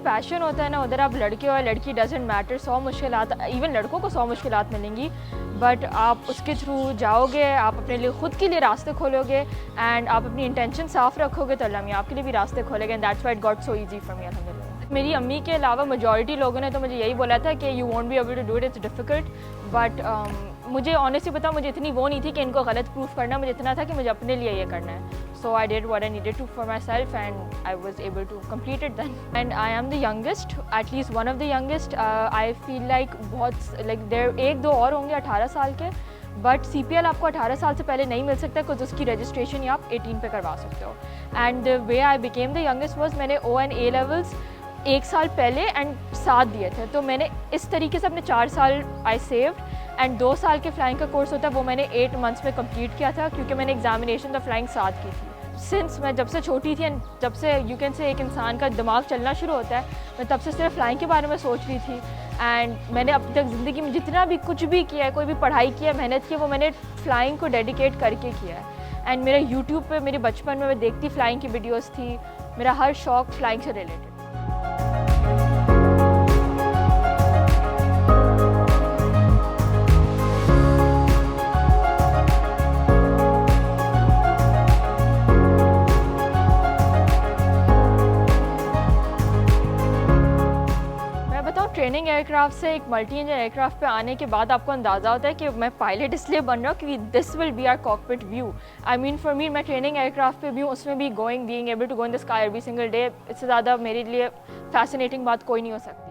Passion होता है ना, उधर आप लड़के और लड़की डजेंट मैटर, 100 मुश्किलात, इवन लड़कों को 100 मुश्किलात मिलेंगी, बट आप उसके थ्रू जाओगे, आप अपने लिए ख़ुद के लिए रास्ते खोलोगे एंड आप अपनी इंटेंशन साफ़ रखोगे तो अल्लाह मियां आपके लिए भी रास्ते खोलेंगे। And that's why it got so easy for me अल्हम्दुलिल्लाह। मेरी अम्मी के अलावा मेजॉरिटी लोगों ने तो मुझे यही बोला था कि you won't be able to do it, it's difficult, but मुझे ऑनेस्टली बताऊँ, मुझे इतनी वो नहीं थी कि इनको गलत प्रूफ करना, मुझे इतना था कि मुझे अपने लिए ये करना है। So I did what I needed to for myself and I was able to complete it then. And I am the youngest, at least one of the youngest. I feel like बहुत like there एक दो और होंगे 18 साल के, but CPL आपको 18 साल से पहले नहीं मिल सकता बिकॉज उसकी रजिस्ट्रेशन आप 18 पे करवा सकते हो। And the way I became the youngest was मैंने O and A levels 1 साल पहले एंड 7 दिए थे, तो मैंने इस तरीके से अपने 4 साल आई सेव्ड एंड 2 साल के फ्लाइंग का कोर्स होता है वो मैंने 8 मंथ्स में कंप्लीट किया था क्योंकि मैंने एग्जामिनेशन द फ्लाइंग 7 की थी। सिंस मैं जब से छोटी थी एंड जब से यू कैन से एक इंसान का दिमाग चलना शुरू होता है, मैं तब से सिर्फ फ्लाइंग के बारे में सोच रही थी। एंड मैंने अब तक ज़िंदगी में जितना भी कुछ भी किया है, कोई भी पढ़ाई की है, मेहनत की है, वो मैंने फ़्लाइंग को डेडिकेट करके किया है। एंड मेरा यूट्यूब पे मेरे बचपन में मैं देखती फ़्लाइंग की वीडियोज़ थी, मेरा हर शौक़ फ़्लाइंग से रिलेटेड। ट्रेनिंग एयरक्राफ्ट से एक मल्टी इंजन एयरक्राफ्ट पे आने के बाद आपको अंदाज़ा होता है कि मैं पायलट इसलिए बन रहा हूँ कि this will be our cockpit view. I mean for me, मैं ट्रेनिंग एयरक्राफ्ट पे भी हूँ, उसमें भी being able to go in the sky every single day, इससे ज़्यादा मेरे लिए फैसिनेटिंग बात कोई नहीं हो सकती।